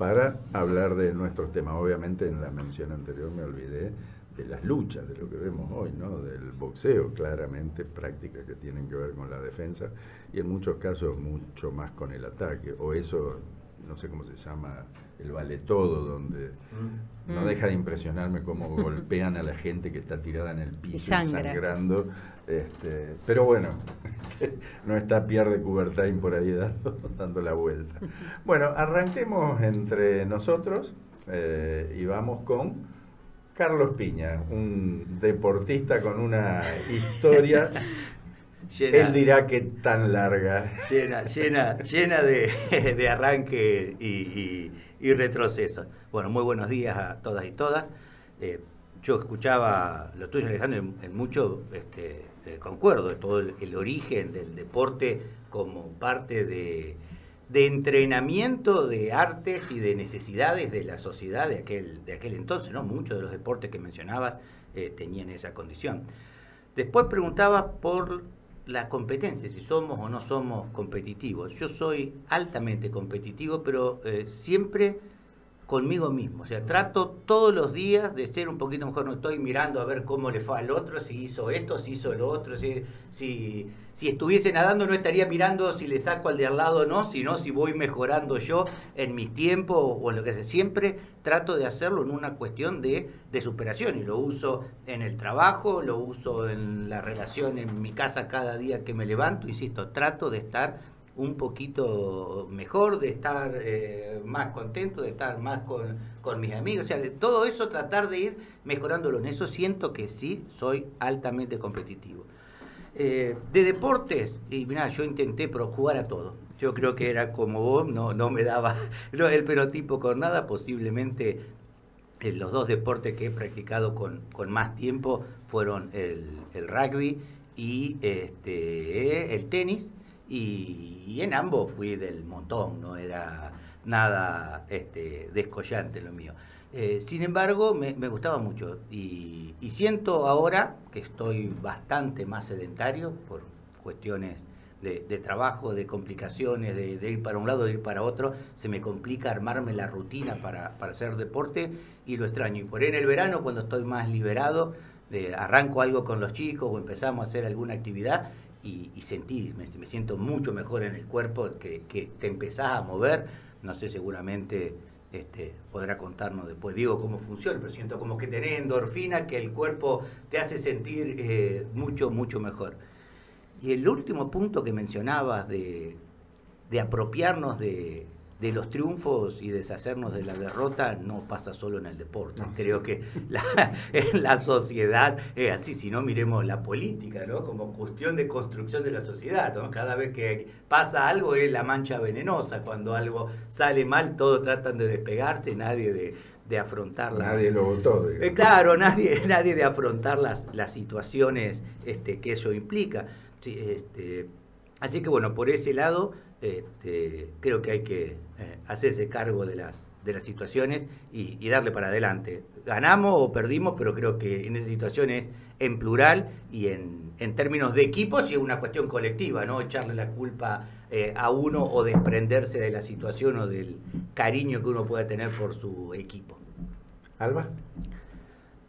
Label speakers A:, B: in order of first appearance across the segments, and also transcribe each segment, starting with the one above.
A: para hablar de nuestros temas. Obviamente en la mención anterior me olvidé de las luchas, de lo que vemos hoy, ¿no? Del boxeo, claramente prácticas que tienen que ver con la defensa y en muchos casos mucho más con el ataque, o eso, no sé cómo se llama, el vale todo, donde no deja de impresionarme cómo golpean a la gente que está tirada en el piso sangrando. Pero bueno, no está Pierre de Coubertin por ahí dando la vuelta. Bueno, arranquemos entre nosotros y vamos con Carlos Piña, un deportista con una historia, llena, él dirá que tan larga.
B: Llena de arranque y retroceso. Bueno, muy buenos días a todas y todas. Yo escuchaba lo tuyo, Alejandro, en mucho concuerdo de todo el origen del deporte como parte de entrenamiento de artes y de necesidades de la sociedad de aquel entonces, ¿no? Muchos de los deportes que mencionabas tenían esa condición. Después preguntabas por la competencia, si somos o no somos competitivos. Yo soy altamente competitivo, pero siempre conmigo mismo. O sea, trato todos los días de ser un poquito mejor. No estoy mirando a ver cómo le fue al otro, si hizo esto, si hizo lo otro. Si estuviese nadando no estaría mirando si le saco al de al lado o no, sino si voy mejorando yo en mis tiempos o en lo que sea. Siempre trato de hacerlo en una cuestión de superación, y lo uso en el trabajo, lo uso en la relación en mi casa cada día que me levanto. Insisto, trato de estar un poquito mejor, de estar más contento, de estar más con mis amigos, o sea, de todo eso tratar de ir mejorándolo. En eso siento que sí, soy altamente competitivo. De deportes, y mirá, yo intenté jugar a todo. Yo creo que era como vos, no me daba el pelotipo con nada. Posiblemente los dos deportes que he practicado con más tiempo fueron el rugby y el tenis. Y en ambos fui del montón, no era nada descollante lo mío. Sin embargo, me gustaba mucho y siento ahora que estoy bastante más sedentario por cuestiones de trabajo, de complicaciones, de ir para un lado, de ir para otro. Se me complica armarme la rutina para hacer deporte y lo extraño. Y por ahí en el verano, cuando estoy más liberado, arranco algo con los chicos o empezamos a hacer alguna actividad, y me siento mucho mejor en el cuerpo, que te empezás a mover. No sé, seguramente podrá contarnos después, digo, cómo funciona, pero siento como que tenés endorfina, que el cuerpo te hace sentir mucho mejor. Y el último punto que mencionabas de apropiarnos de los triunfos y deshacernos de la derrota no pasa solo en el deporte. Creo que en la sociedad es así. Si no, miremos la política, ¿no? Como cuestión de construcción de la sociedad, ¿no? Cada vez que pasa algo es la mancha venenosa. Cuando algo sale mal, todos tratan de despegarse, nadie de afrontarlas.
A: Nadie lo votó.
B: Claro, nadie de afrontar las situaciones que eso implica. Sí, así que bueno, por ese lado creo que hay que hacerse cargo de las situaciones y darle para adelante. Ganamos o perdimos, pero creo que en esa situación es en plural y en términos de equipos, y es una cuestión colectiva, no echarle la culpa a uno o desprenderse de la situación o del cariño que uno pueda tener por su equipo.
A: Alba.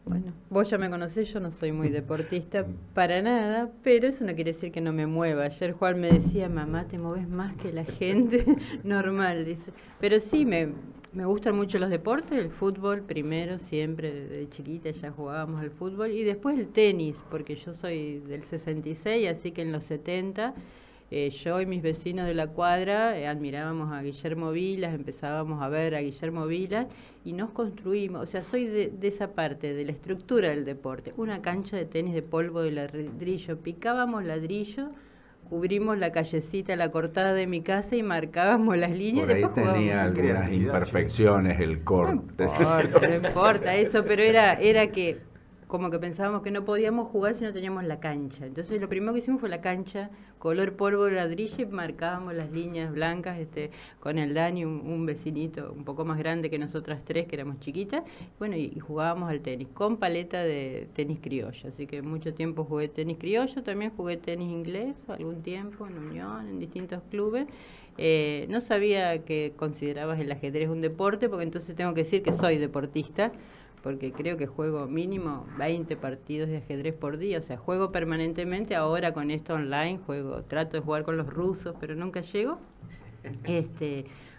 C: Bueno, vos ya me conocés, yo no soy muy deportista para nada, pero eso no quiere decir que no me mueva. Ayer Juan me decía, mamá, te mueves más que la gente normal, dice. Pero sí, me gustan mucho los deportes, el fútbol primero, siempre, de chiquita ya jugábamos al fútbol, y después el tenis, porque yo soy del 66, así que en los 70... yo y mis vecinos de la cuadra admirábamos a Guillermo Vilas, empezábamos a ver a Guillermo Vilas y nos construimos. O sea, soy de esa parte, de la estructura del deporte. Una cancha de tenis de polvo de ladrillo. Picábamos ladrillo, cubrimos la callecita, la cortada de mi casa y marcábamos las líneas.
A: Por ahí tenía algunas imperfecciones el corte.
C: No importa eso, pero era que como que pensábamos que no podíamos jugar si no teníamos la cancha. Entonces lo primero que hicimos fue la cancha, color polvo de ladrillo, y marcábamos las líneas blancas con el Dani, un vecinito un poco más grande que nosotras tres, que éramos chiquitas, bueno, y jugábamos al tenis, con paleta de tenis criollo. Así que mucho tiempo jugué tenis criollo, también jugué tenis inglés algún tiempo en Unión, en distintos clubes. No sabía que considerabas el ajedrez un deporte, porque entonces tengo que decir que soy deportista, porque creo que juego mínimo 20 partidos de ajedrez por día, o sea, juego permanentemente. Ahora con esto online trato de jugar con los rusos, pero nunca llego.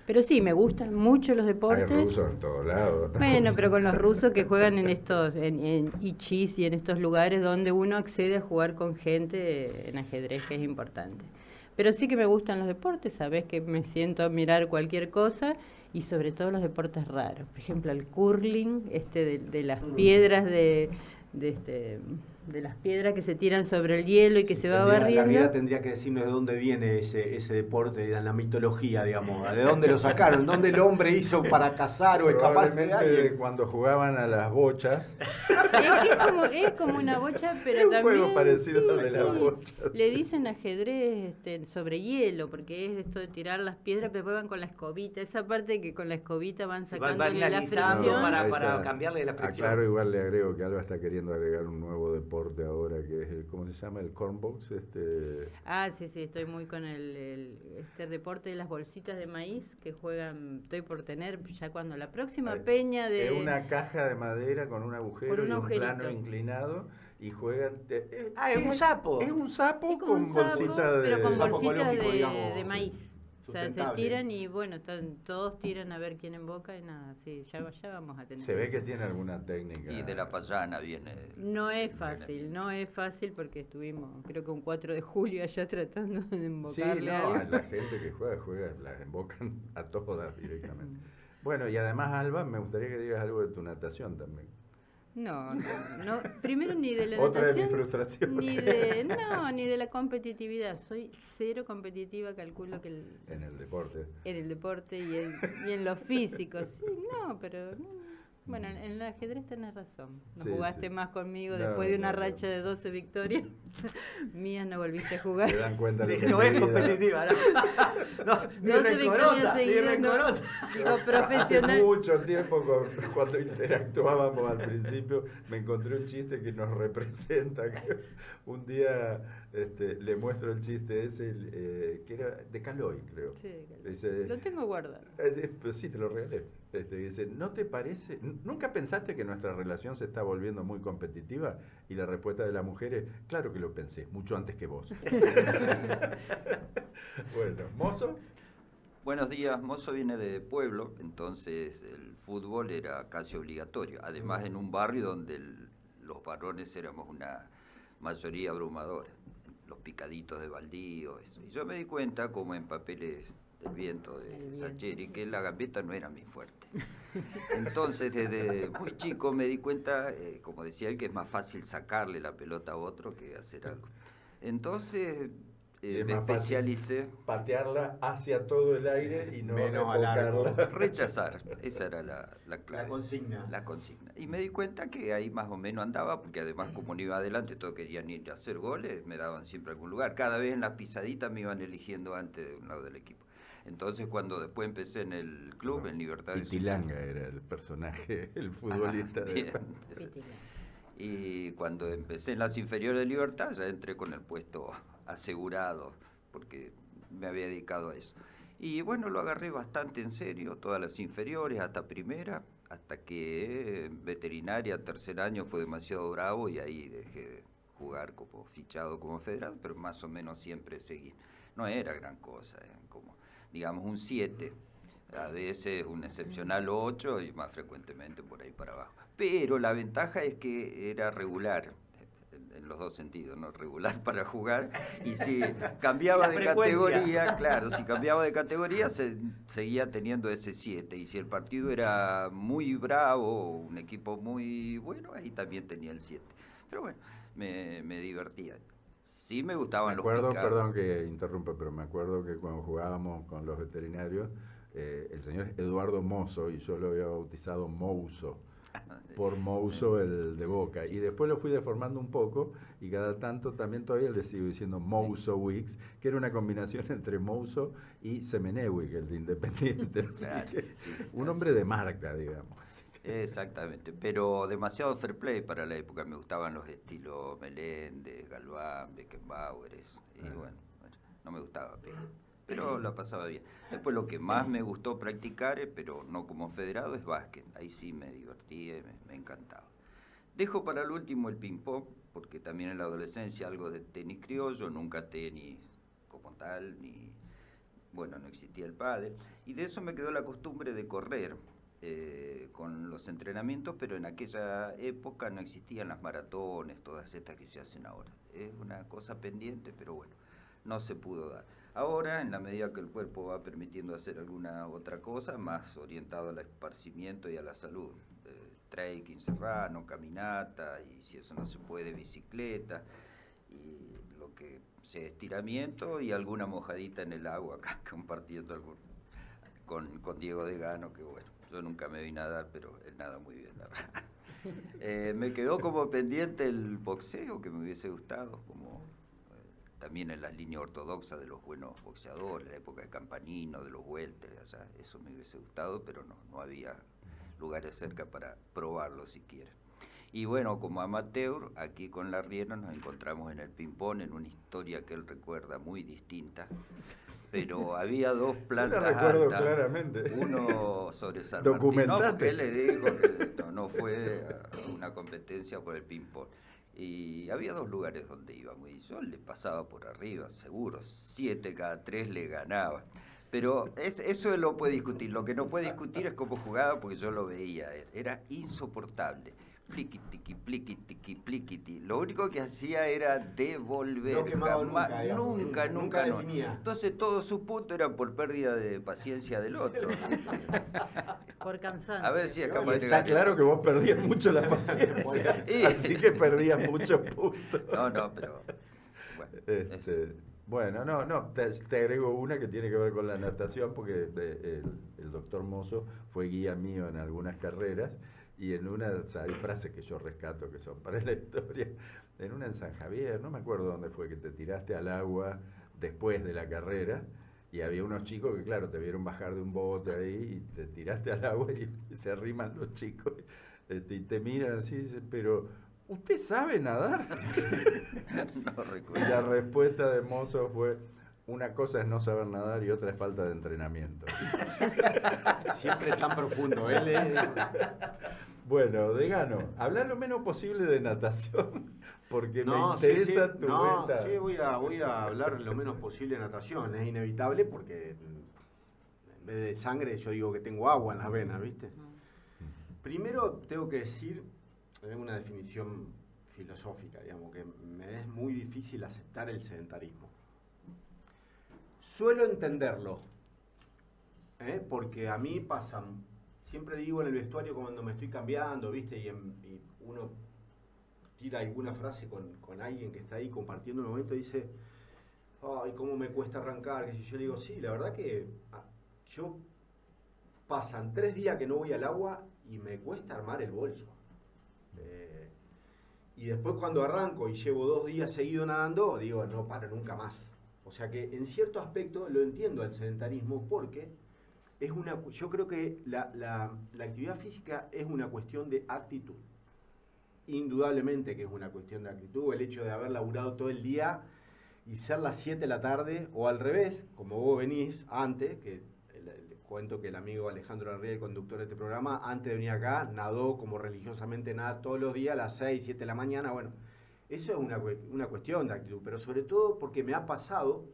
C: Pero sí, me gustan mucho los deportes.
A: Hay rusos en todos lados.
C: Bueno, pero con los rusos que juegan en Ichis y en estos lugares donde uno accede a jugar con gente en ajedrez, que es importante. Pero sí que me gustan los deportes, sabes que me siento a mirar cualquier cosa, y sobre todo los deportes raros. Por ejemplo, el curling, de las piedras de las piedras que se tiran sobre el hielo y que se va barriendo.
D: La vida tendría que decirnos de dónde viene ese deporte, en la mitología, digamos, de dónde lo sacaron, dónde el hombre hizo para cazar o escaparse de alguien.
A: Cuando jugaban a las bochas.
C: Es como una bocha, pero
A: es un
C: también
A: juego parecido al de las bochas.
C: Le dicen ajedrez sobre hielo, porque es esto de tirar las piedras, pero van con la escobita, esa parte que con la escobita van sacándole la fricción
B: para cambiarle la fricción.
A: Claro, igual le agrego que Alba está queriendo agregar un nuevo deporte ahora, que es ¿cómo se llama? El cornbox.
C: Sí, estoy muy con el deporte de las bolsitas de maíz que juegan. Estoy por tener ya cuando la próxima peña de...
A: Es una caja de madera con un agujero y un plano inclinado, y juegan...
B: es un sapo.
A: Es un sapo
C: con
A: bolsitas
C: de... Pero con bolsitas
D: digamos,
C: de maíz. O sea, se tiran y bueno, todos tiran a ver quién emboca y nada, sí, ya vamos a tener.
A: Se ve que tiene alguna técnica.
E: Y de la payana viene.
C: No es fácil porque estuvimos, creo que un 4 de julio allá tratando de embocarle algo.
A: La gente que juega, las embocan a todas directamente. Bueno, y además, Alba, me gustaría que digas algo de tu natación también.
C: No, primero ni de la
A: Otra
C: natación,
A: de mis frustraciones.
C: ni de la competitividad. Soy cero competitiva, calculo que
A: en el deporte.
C: En el deporte y en lo físico. Sí, pero bueno, en el ajedrez tenés razón. No jugaste más conmigo después de una racha de 12 victorias. Mías no volviste a jugar.
A: Se dan cuenta
B: que no es competitiva.
C: Ni rencorosa. Digo, profesional.
A: Hace mucho tiempo, cuando interactuábamos al principio, me encontré un chiste que nos representa. Que un día le muestro el chiste ese, que era de Caloi, creo.
C: Sí, de Caloi.
A: Dice,
C: lo tengo guardado.
A: Pero sí, te lo regalé. Dice, ¿no te parece? ¿Nunca pensaste que nuestra relación se está volviendo muy competitiva? Y la respuesta de la mujer es, claro que lo pensé, mucho antes que vos. Bueno, ¿Mozo?
E: Buenos días, Mozo viene de pueblo, entonces el fútbol era casi obligatorio. Además, en un barrio donde los varones éramos una mayoría abrumadora. Los picaditos de baldío, eso. Y yo me di cuenta, como en Papeles del Viento de Salieri, que la gambeta no era mi fuerte. Entonces, desde muy chico me di cuenta, como decía él, que es más fácil sacarle la pelota a otro que hacer algo. Entonces, me especialicé.
A: Patearla hacia todo el aire y no
D: alargarla.
E: Rechazar, esa era la clave.
D: La consigna.
E: Y me di cuenta que ahí más o menos andaba, porque además como no iba adelante, todos querían ir a hacer goles, me daban siempre algún lugar. Cada vez en las pisaditas me iban eligiendo antes de un lado del equipo. Entonces cuando después empecé en el club, en Libertad de
A: Tilanga era el personaje, el futbolista.
E: Y cuando empecé en las inferiores de Libertad, ya entré con el puesto asegurado, porque me había dedicado a eso. Y bueno, lo agarré bastante en serio, todas las inferiores, hasta primera, hasta que veterinaria, tercer año, fue demasiado bravo y ahí dejé de jugar como fichado como federado, pero más o menos siempre seguí. No era gran cosa, como digamos un 7, a veces un excepcional 8 y más frecuentemente por ahí para abajo. Pero la ventaja es que era regular, en los dos sentidos, ¿no? Regular para jugar, y si cambiaba de categoría, claro, si cambiaba de categoría seguía teniendo ese 7, y si el partido era muy bravo, un equipo muy bueno, ahí también tenía el 7. Pero bueno, me divertía. Sí me gustaban los picados.
A: Perdón que interrumpa, pero me acuerdo que cuando jugábamos con los veterinarios, el señor Eduardo Mozo, y yo lo había bautizado Mouso, por Mouso el de Boca, y después lo fui deformando un poco, y cada tanto también todavía le sigo diciendo Mouso Wicks, que era una combinación entre Mouso y Semenewicz, el de Independiente. Claro, un hombre de marca, digamos.
E: Exactamente, pero demasiado fair play para la época. Me gustaban los estilos Meléndez, Galván, Beckenbauer, y bueno, no me gustaba pegar. pero la pasaba bien. Después lo que más me gustó practicar, pero no como federado, es básquet. Ahí sí me divertí, me encantaba. Dejo para el último el ping-pong, porque también en la adolescencia algo de tenis criollo, nunca tenis como tal, ni, bueno, no existía el pádel. Y de eso me quedó la costumbre de correr con los entrenamientos, pero en aquella época no existían las maratones, todas estas que se hacen ahora. Es una cosa pendiente, pero bueno, no se pudo dar. Ahora, en la medida que el cuerpo va permitiendo hacer alguna otra cosa, más orientado al esparcimiento y a la salud, trekking serrano, caminata, y si eso no se puede, bicicleta, y lo que sea estiramiento y alguna mojadita en el agua, acá compartiendo con Diego Degano, que bueno, yo nunca me vi nadar, pero él nada muy bien, la verdad. Me quedó como pendiente el boxeo, que me hubiese gustado, como también en la línea ortodoxa de los buenos boxeadores, la época de Campanino, de los welter, allá, eso me hubiese gustado, pero no había lugares cerca para probarlo siquiera. Y bueno, como amateur, aquí con Larriero nos encontramos en el ping-pong, en una historia que él recuerda muy distinta, pero había dos plantas
A: Yo la recuerdo
E: altas,
A: claramente.
E: uno sobre San Martín, no, porque él le dijo que no fue a una competencia por el ping-pong. Y había dos lugares donde íbamos y yo le pasaba por arriba, seguro, 7 cada 3 le ganaba. Pero eso lo puede discutir, lo que no puede discutir es cómo jugaba porque yo lo veía, era insoportable. Pliquitiqui, pliquitiqui, pliquiti. Lo único que hacía era devolver.
D: No quemaba nunca definía.
E: Entonces todos sus puntos eran por pérdida de paciencia del otro.
C: Por cansancio.
E: A ver si es capaz de
A: Está
E: ganar
A: claro
E: eso.
A: que vos perdías mucho la paciencia, así que perdías muchos puntos.
E: No, pero bueno,
A: bueno, no, te agrego una que tiene que ver con la natación, porque el doctor Mozo fue guía mío en algunas carreras, y en una, o sea, hay frases que yo rescato que son para la historia, en una en San Javier, no me acuerdo dónde fue, que te tiraste al agua después de la carrera, y había unos chicos que, claro, te vieron bajar de un bote ahí, y te tiraste al agua y se arriman los chicos, y te miran así y dicen, pero ¿usted sabe nadar?
E: no recuerdo.
A: Y la respuesta de Mozo fue, una cosa es no saber nadar y otra es falta de entrenamiento.
D: Siempre es tan profundo. Él es...
A: Bueno, Degano, habla lo menos posible de natación, porque me interesa tu vuelta.
D: Sí, voy a hablar lo menos posible de natación. Es inevitable porque en vez de sangre yo digo que tengo agua en las venas, ¿viste? Primero tengo que decir, tengo una definición filosófica, digamos, que me es muy difícil aceptar el sedentarismo. Suelo entenderlo, porque a mí pasan, siempre digo en el vestuario cuando me estoy cambiando, ¿viste? Y uno tira alguna frase con alguien que está ahí compartiendo el momento y dice, ay, cómo me cuesta arrancar, que si yo le digo, sí, la verdad que yo pasan 3 días que no voy al agua y me cuesta armar el bolso. Y después cuando arranco y llevo 2 días seguido nadando, digo, no paro nunca más. O sea que en cierto aspecto lo entiendo al sedentarismo porque yo creo que la actividad física es una cuestión de actitud. Indudablemente que es una cuestión de actitud, el hecho de haber laburado todo el día y ser las 7 de la tarde, o al revés, como vos venís antes, que cuento que el amigo Alejandro Arriel, conductor de este programa, antes de venir acá, nadó como religiosamente nada todos los días a las 6, 7 de la mañana. Bueno, eso es una cuestión de actitud, pero sobre todo porque me ha pasado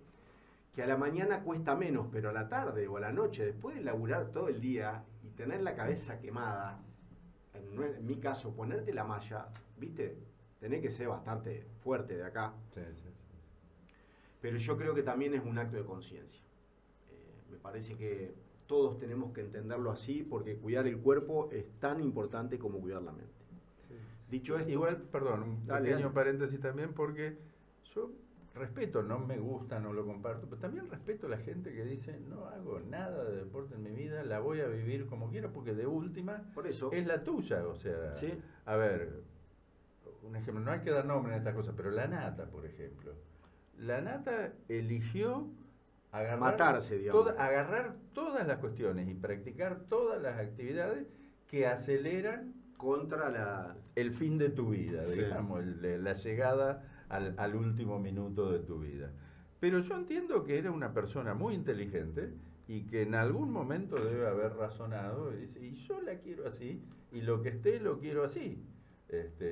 D: que a la mañana cuesta menos, pero a la tarde o a la noche, después de laburar todo el día y tener la cabeza quemada, en mi caso, ponerte la malla, ¿viste? Tenés que ser bastante fuerte de acá.
A: Sí.
D: Pero yo creo que también es un acto de conciencia. Me parece que todos tenemos que entenderlo así, porque cuidar el cuerpo es tan importante como cuidar la mente. Sí. Dicho esto...
A: Igual, perdón, un pequeño paréntesis también, porque yo respeto, no me gusta, no lo comparto, pero también respeto a la gente que dice, no hago nada de deporte en mi vida, la voy a vivir como quiera, porque de última
D: por eso,
A: es la tuya. O sea,
D: ¿sí?
A: A ver, un ejemplo, no hay que dar nombre en estas cosas, pero la Nata, por ejemplo. La Nata eligió
D: matarse, digamos.
A: Agarrar todas las cuestiones y practicar todas las actividades que aceleran
D: contra
A: el fin de tu vida,
D: sí,
A: digamos, la llegada al último minuto de tu vida. Pero yo entiendo que era una persona muy inteligente y que en algún momento debe haber razonado y dice, y yo la quiero así, y lo que esté lo quiero así.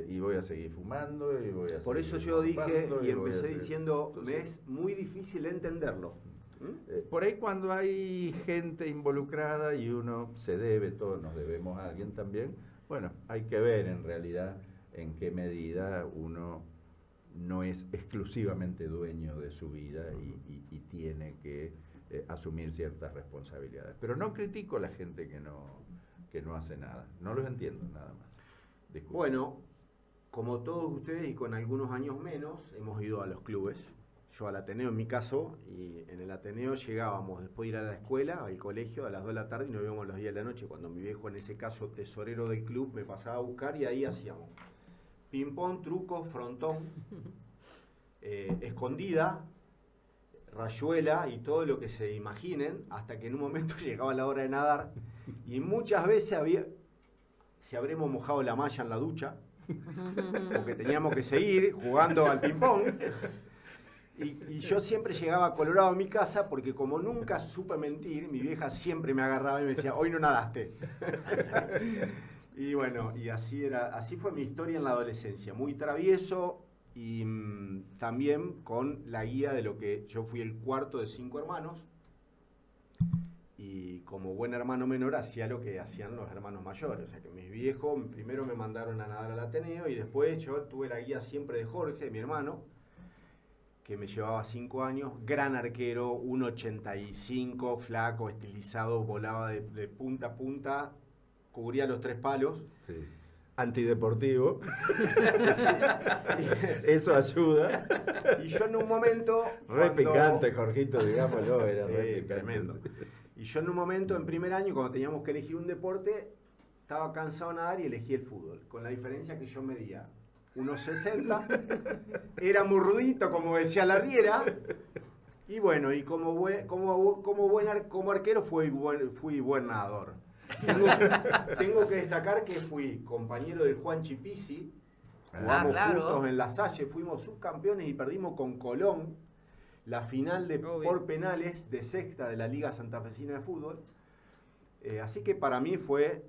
A: Y voy a seguir fumando y voy a
D: Por eso
A: seguir
D: yo dije
A: morfando
D: y
A: voy a
D: empecé
A: hacer-
D: diciendo, me
A: Entonces,
D: es muy difícil entenderlo.
A: por ahí cuando hay gente involucrada y uno se debe, todos nos debemos a alguien también, bueno, hay que ver en realidad en qué medida uno no es exclusivamente dueño de su vida y tiene que asumir ciertas responsabilidades. Pero no critico a la gente que no hace nada, no los entiendo nada más. Disculpe.
D: Bueno, como todos ustedes y con algunos años menos, hemos ido a los clubes. Yo al Ateneo en mi caso, y en el Ateneo llegábamos después de ir a la escuela, al colegio, a las 2 de la tarde y nos íbamos los días de la noche, cuando mi viejo, en ese caso tesorero del club, me pasaba a buscar y ahí hacíamos ping-pong, truco, frontón, escondida, rayuela y todo lo que se imaginen, hasta que en un momento llegaba la hora de nadar y muchas veces se habremos mojado la malla en la ducha, porque teníamos que seguir jugando al ping-pong. Y yo siempre llegaba colorado a mi casa porque como nunca supe mentir, mi vieja siempre me agarraba y me decía, hoy no nadaste. Y bueno, y así fue mi historia en la adolescencia, muy travieso y también con la guía de lo que yo fui el cuarto de 5 hermanos y como buen hermano menor hacía lo que hacían los hermanos mayores, o sea que mis viejos primero me mandaron a nadar al Ateneo y después yo tuve la guía siempre de Jorge, mi hermano, que me llevaba 5 años, gran arquero, 1,85, flaco, estilizado, volaba de punta a punta, cubría los 3 palos.
A: Sí. Antideportivo.
D: Sí.
A: Eso ayuda.
D: Y yo en un momento...
A: Re picante, Jorgito, digámoslo, era
D: Sí,
A: re picante.
D: tremendo. Y yo en un momento, en primer año, cuando teníamos que elegir un deporte, estaba cansado de nadar y elegí el fútbol, con la diferencia que yo medía 1,60, era muy rudito, como decía la Riera, y bueno, y como arquero fui buen nadador. Tengo que destacar que fui compañero del Juanchi Pizzi, jugamos
B: claro.
D: juntos en La Salle, fuimos subcampeones y perdimos con Colón la final por penales de sexta de la Liga Santafesina de Fútbol. Así que para mí fue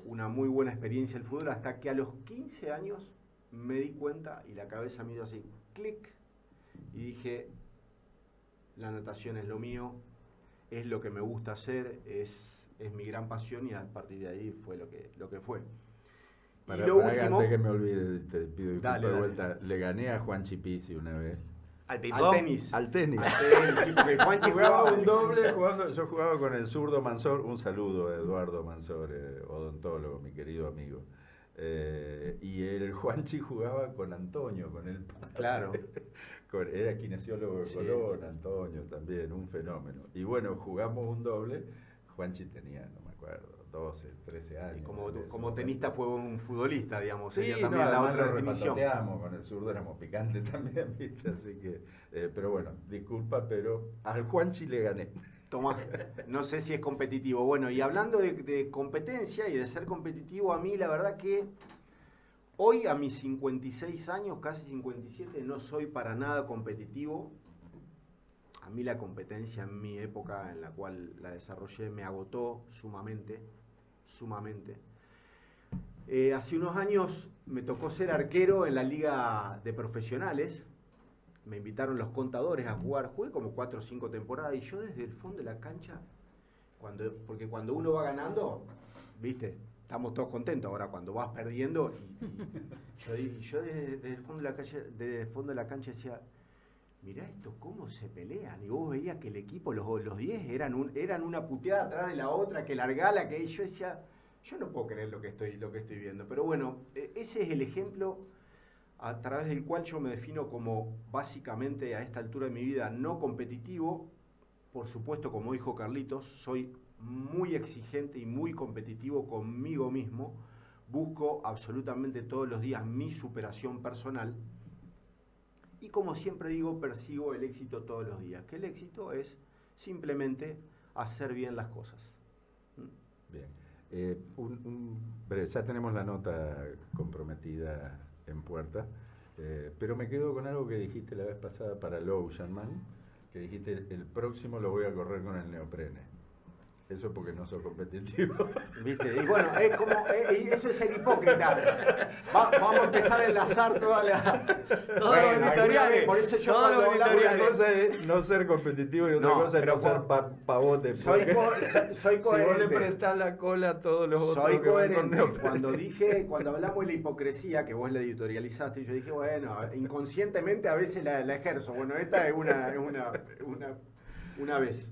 D: una muy buena experiencia el fútbol, hasta que a los 15 años me di cuenta y la cabeza me dio así, clic, y dije, la natación es lo mío, es lo que me gusta hacer, es mi gran pasión y a partir de ahí fue lo que fue. Y lo último,
A: antes que me olvide, te pido disculpas
D: Dale,
A: de
D: dale.
A: vuelta. Le gané a Juan Chipisi una vez.
B: Al
D: al
B: ping-pong.
D: tenis.
A: Al tenis.
D: Al tenis, sí, porque Juanchi
A: Jugaba un
D: jugaba
A: doble, yo jugaba con el zurdo Mansor, un saludo a Eduardo Mansor, odontólogo, mi querido amigo. Y el Juanchi jugaba con Antonio, con el padre.
D: Claro.
A: Era kinesiólogo de
D: Sí,
A: Colón,
D: sí.
A: Antonio también, un fenómeno. Y bueno, jugamos un doble, Juanchi tenía, no me acuerdo, 12, 13 años.
D: Y
A: en
D: como
A: ese
D: tenista fue un futbolista, digamos,
A: Sí,
D: sería
A: no,
D: también la
A: además
D: otra
A: nos
D: definición.
A: repatoteamos, con el zurdo éramos picantes también, ¿viste? Así que, pero bueno, disculpa, pero al Juanchi le gané.
D: Tomás, no sé si es competitivo. Bueno, y hablando de competencia y de ser competitivo, a mí la verdad que hoy a mis 56 años, casi 57, no soy para nada competitivo. A mí la competencia en mi época en la cual la desarrollé me agotó sumamente, sumamente. Hace unos años me tocó ser arquero en la liga de profesionales. Me invitaron los contadores a jugar. Jugué como 4 o 5 temporadas y yo desde el fondo de la cancha, porque cuando uno va ganando, viste, estamos todos contentos. Ahora cuando vas perdiendo, yo desde el fondo de la cancha decía, mirá esto, cómo se pelean. Y vos veías que el equipo, los 10, eran una puteada atrás de la otra, que largala, que yo decía, yo no puedo creer lo que estoy viendo. Pero bueno, ese es el ejemplo a través del cual yo me defino como básicamente a esta altura de mi vida no competitivo. Por supuesto, como dijo Carlitos, soy muy exigente y muy competitivo conmigo mismo. Busco absolutamente todos los días mi superación personal. Y como siempre digo, persigo el éxito todos los días. Que el éxito es simplemente hacer bien las cosas.
A: Bien. Ya tenemos la nota comprometida en puerta, pero me quedo con algo que dijiste la vez pasada para Low Shanman, que dijiste, el próximo lo voy a correr con el neoprene. Eso es porque no soy competitivo.
D: ¿Viste? Y bueno, es como, eso es ser hipócrita. Vamos a empezar a enlazar toda la...
B: Todos los editoriales.
D: Por eso yo
B: Todos
D: cuando
B: los
D: hablamos
A: Una
B: editoriales.
A: cosa es no ser competitivo y otra
D: No,
A: cosa es
D: pero
A: no ser pavote.
D: soy
A: porque
D: soy
A: si vos le
D: coherente.
A: prestás la cola a todos los otros
D: Soy
A: que van con
D: coherente.
A: neoprene.
D: Cuando hablamos de la hipocresía, que vos la editorializaste, yo dije, bueno, inconscientemente a veces la ejerzo. Bueno, esta es una vez.